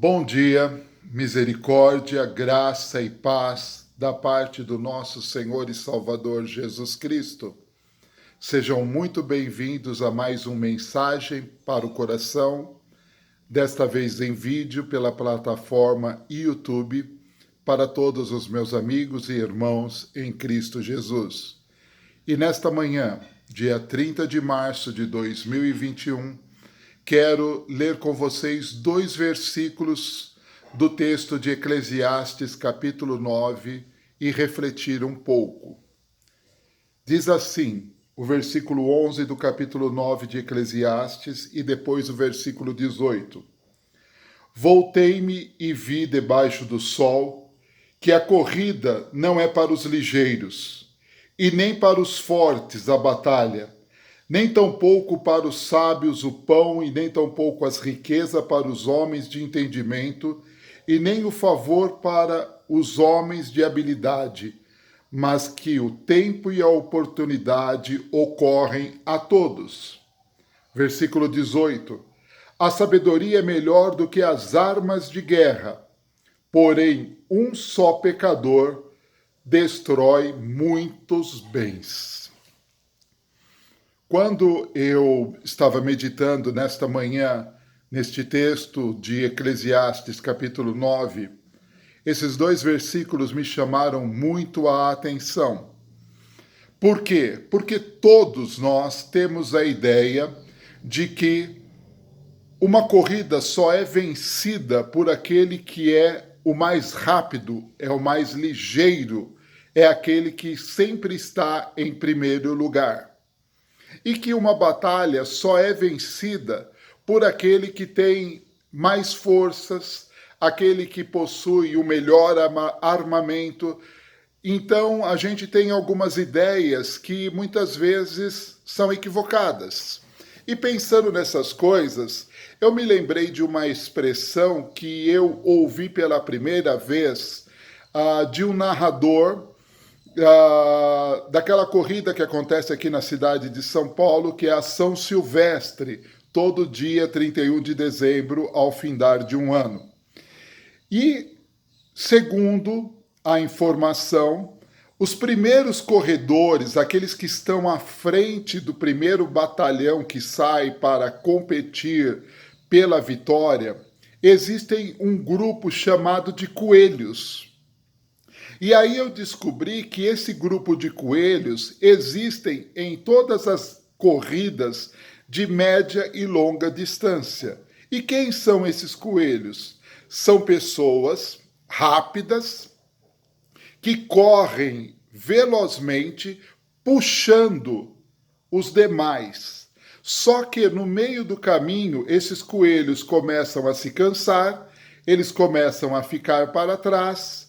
Bom dia, misericórdia, graça e paz da parte do nosso Senhor e Salvador Jesus Cristo. Sejam muito bem-vindos a mais uma mensagem para o coração, desta vez em vídeo pela plataforma YouTube, para todos os meus amigos e irmãos em Cristo Jesus. E nesta manhã, dia 30 de março de 2021, quero ler com vocês 2 versículos do texto de Eclesiastes, capítulo 9, e refletir um pouco. Diz assim, o versículo 11 do capítulo 9 de Eclesiastes e depois o versículo 18. Voltei-me e vi debaixo do sol que a corrida não é para os ligeiros, e nem para os fortes a batalha, nem tampouco para os sábios o pão, e nem tampouco as riquezas para os homens de entendimento, e nem o favor para os homens de habilidade, mas que o tempo e a oportunidade ocorrem a todos. Versículo 18. A sabedoria é melhor do que as armas de guerra, porém um só pecador destrói muitos bens. Quando eu estava meditando nesta manhã, neste texto de Eclesiastes, capítulo 9, esses 2 versículos me chamaram muito a atenção. Por quê? Porque todos nós temos a ideia de que uma corrida só é vencida por aquele que é o mais rápido, é o mais ligeiro, é aquele que sempre está em primeiro lugar. E que uma batalha só é vencida por aquele que tem mais forças, aquele que possui o melhor armamento. Então, a gente tem algumas ideias que muitas vezes são equivocadas. E pensando nessas coisas, eu me lembrei de uma expressão que eu ouvi pela primeira vez de um narrador daquela corrida que acontece aqui na cidade de São Paulo, que é a São Silvestre, todo dia 31 de dezembro, ao findar de um ano. E, segundo a informação, os primeiros corredores, aqueles que estão à frente do primeiro batalhão que sai para competir pela vitória, existem um grupo chamado de coelhos. E aí eu descobri que esse grupo de coelhos existem em todas as corridas de média e longa distância. E quem são esses coelhos? São pessoas rápidas que correm velozmente puxando os demais. Só que no meio do caminho, esses coelhos começam a se cansar, eles começam a ficar para trás.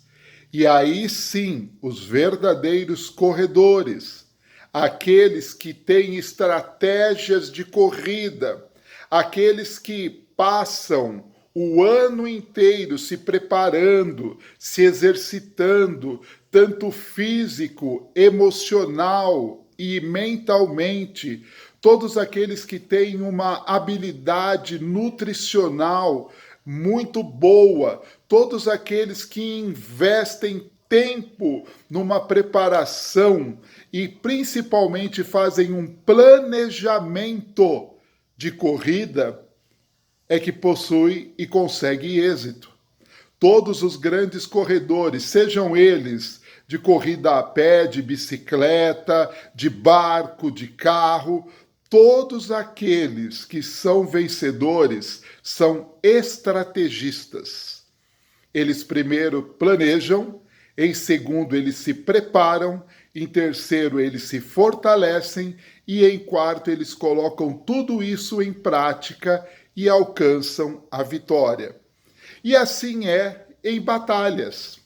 E aí sim, os verdadeiros corredores, aqueles que têm estratégias de corrida, aqueles que passam o ano inteiro se preparando, se exercitando, tanto físico, emocional e mentalmente, todos aqueles que têm uma habilidade nutricional muito boa, todos aqueles que investem tempo numa preparação e principalmente fazem um planejamento de corrida, é que possui e consegue êxito. Todos os grandes corredores, sejam eles de corrida a pé, de bicicleta, de barco, de carro, todos aqueles que são vencedores são estrategistas. Eles primeiro planejam, em segundo eles se preparam, em terceiro eles se fortalecem e em quarto eles colocam tudo isso em prática e alcançam a vitória. E assim é em batalhas.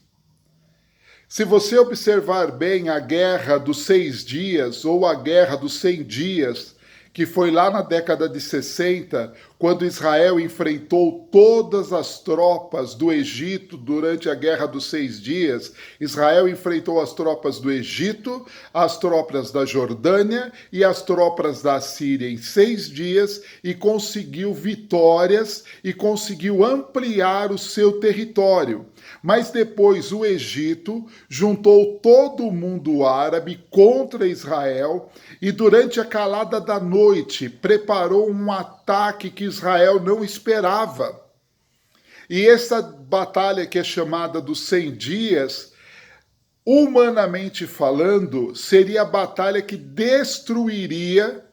Se você observar bem a Guerra dos 6 Dias ou a Guerra dos 100 Dias, que foi lá na década de 60, quando Israel enfrentou todas as tropas do Egito durante a Guerra dos 6 Dias. Israel enfrentou as tropas do Egito, as tropas da Jordânia e as tropas da Síria em 6 dias e conseguiu vitórias e conseguiu ampliar o seu território. Mas depois o Egito juntou todo o mundo árabe contra Israel e durante a calada da noite preparou um ataque que Israel não esperava. E essa batalha que é chamada dos 100 dias, humanamente falando, seria a batalha que destruiria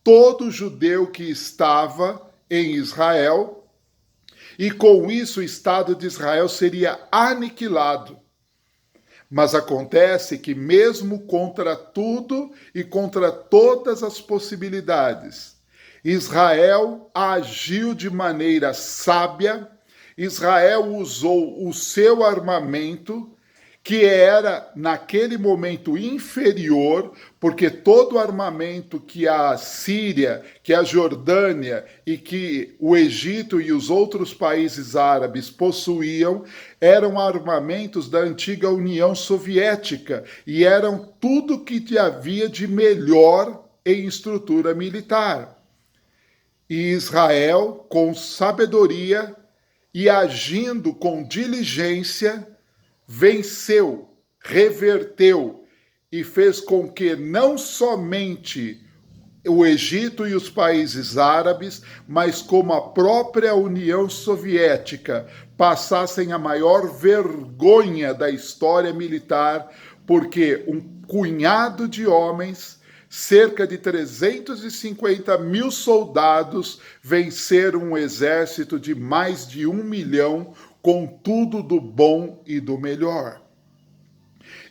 todo judeu que estava em Israel, e com isso o Estado de Israel seria aniquilado. Mas acontece que mesmo contra tudo e contra todas as possibilidades, Israel agiu de maneira sábia, Israel usou o seu armamento, que era naquele momento inferior, porque todo o armamento que a Síria, que a Jordânia e que o Egito e os outros países árabes possuíam, eram armamentos da antiga União Soviética e eram tudo que havia de melhor em estrutura militar. E Israel, com sabedoria e agindo com diligência, venceu, reverteu e fez com que não somente o Egito e os países árabes, mas como a própria União Soviética, passassem a maior vergonha da história militar, porque um punhado de homens, cerca de 350 mil soldados, venceram um exército de mais de 1 milhão, com tudo do bom e do melhor.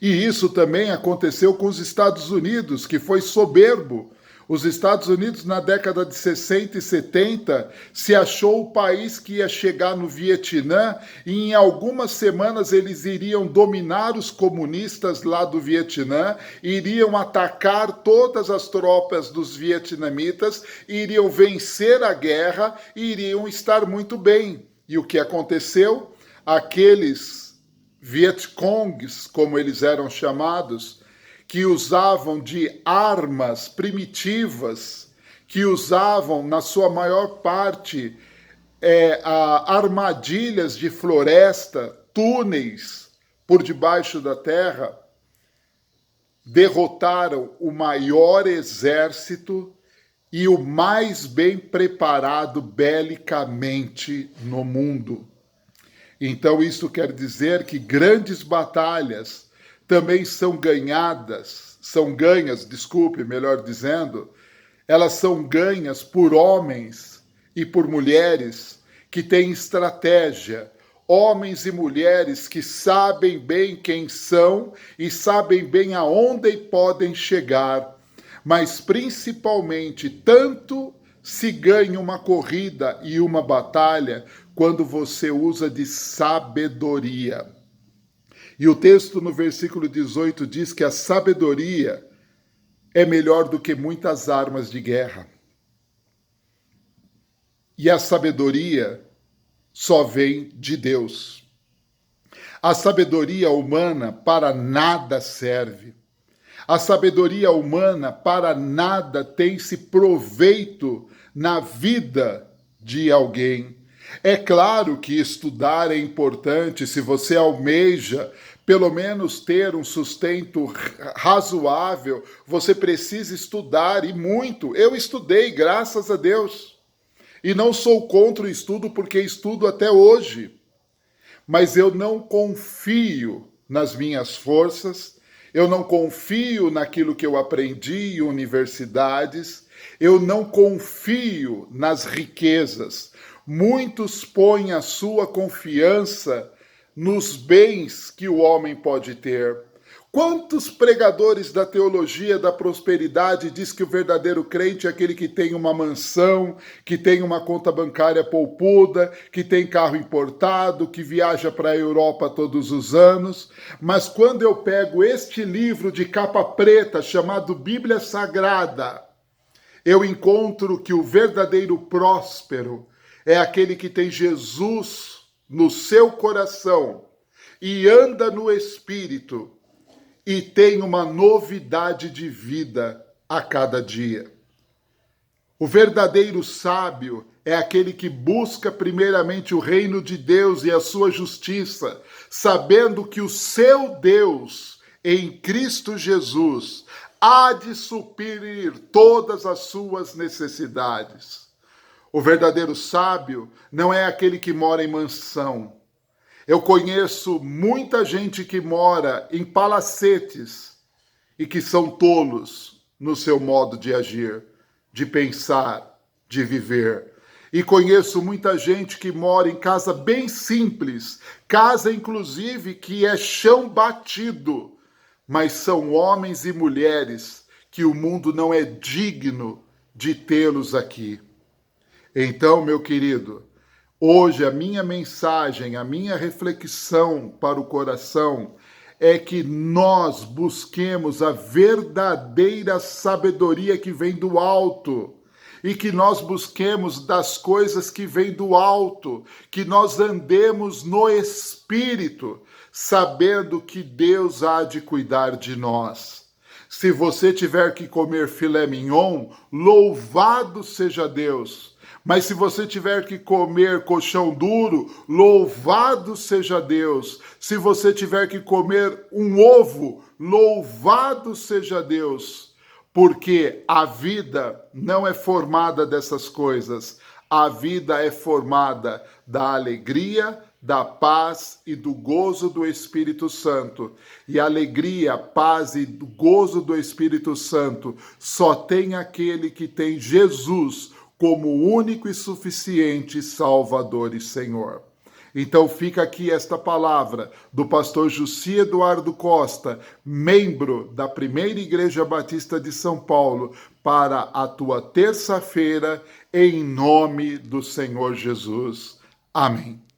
E isso também aconteceu com os Estados Unidos, que foi soberbo. Os Estados Unidos, na década de 60 e 70, se achou o país que ia chegar no Vietnã e em algumas semanas eles iriam dominar os comunistas lá do Vietnã, iriam atacar todas as tropas dos vietnamitas, iriam vencer a guerra e iriam estar muito bem. E o que aconteceu? Aqueles Vietcongs, como eles eram chamados, que usavam de armas primitivas, que usavam, na sua maior parte, armadilhas de floresta, túneis por debaixo da terra, derrotaram o maior exército e o mais bem preparado belicamente no mundo. Então isso quer dizer que grandes batalhas também são ganhas, melhor dizendo, elas são ganhas por homens e por mulheres que têm estratégia, homens e mulheres que sabem bem quem são e sabem bem aonde podem chegar. Mas principalmente, tanto se ganha uma corrida e uma batalha quando você usa de sabedoria. E o texto no versículo 18 diz que a sabedoria é melhor do que muitas armas de guerra. E a sabedoria só vem de Deus. A sabedoria humana para nada serve. A sabedoria humana para nada tem-se proveito na vida de alguém. É claro que estudar é importante se você almeja pelo menos ter um sustento razoável, você precisa estudar e muito. Eu estudei, graças a Deus. E não sou contra o estudo porque estudo até hoje. Mas eu não confio nas minhas forças, eu não confio naquilo que eu aprendi em universidades, eu não confio nas riquezas. Muitos põem a sua confiança nos bens que o homem pode ter. Quantos pregadores da teologia da prosperidade diz que o verdadeiro crente é aquele que tem uma mansão, que tem uma conta bancária poupuda, que tem carro importado, que viaja para a Europa todos os anos? Mas quando eu pego este livro de capa preta chamado Bíblia Sagrada, eu encontro que o verdadeiro próspero é aquele que tem Jesus no seu coração e anda no Espírito e tem uma novidade de vida a cada dia. O verdadeiro sábio é aquele que busca primeiramente o reino de Deus e a sua justiça, sabendo que o seu Deus, em Cristo Jesus, há de suprir todas as suas necessidades. O verdadeiro sábio não é aquele que mora em mansão. Eu conheço muita gente que mora em palacetes e que são tolos no seu modo de agir, de pensar, de viver. E conheço muita gente que mora em casa bem simples, casa inclusive que é chão batido, mas são homens e mulheres que o mundo não é digno de tê-los aqui. Então, meu querido, hoje a minha mensagem, a minha reflexão para o coração é que nós busquemos a verdadeira sabedoria que vem do alto e que nós busquemos das coisas que vêm do alto, que nós andemos no Espírito, sabendo que Deus há de cuidar de nós. Se você tiver que comer filé mignon, louvado seja Deus. Mas se você tiver que comer colchão duro, louvado seja Deus. Se você tiver que comer um ovo, louvado seja Deus. Porque a vida não é formada dessas coisas. A vida é formada da alegria, da paz e do gozo do Espírito Santo. E a alegria, paz e gozo do Espírito Santo só tem aquele que tem Jesus como único e suficiente Salvador e Senhor. Então fica aqui esta palavra do pastor Jussi Eduardo Costa, membro da Primeira Igreja Batista de São Paulo, para a tua terça-feira, em nome do Senhor Jesus. Amém.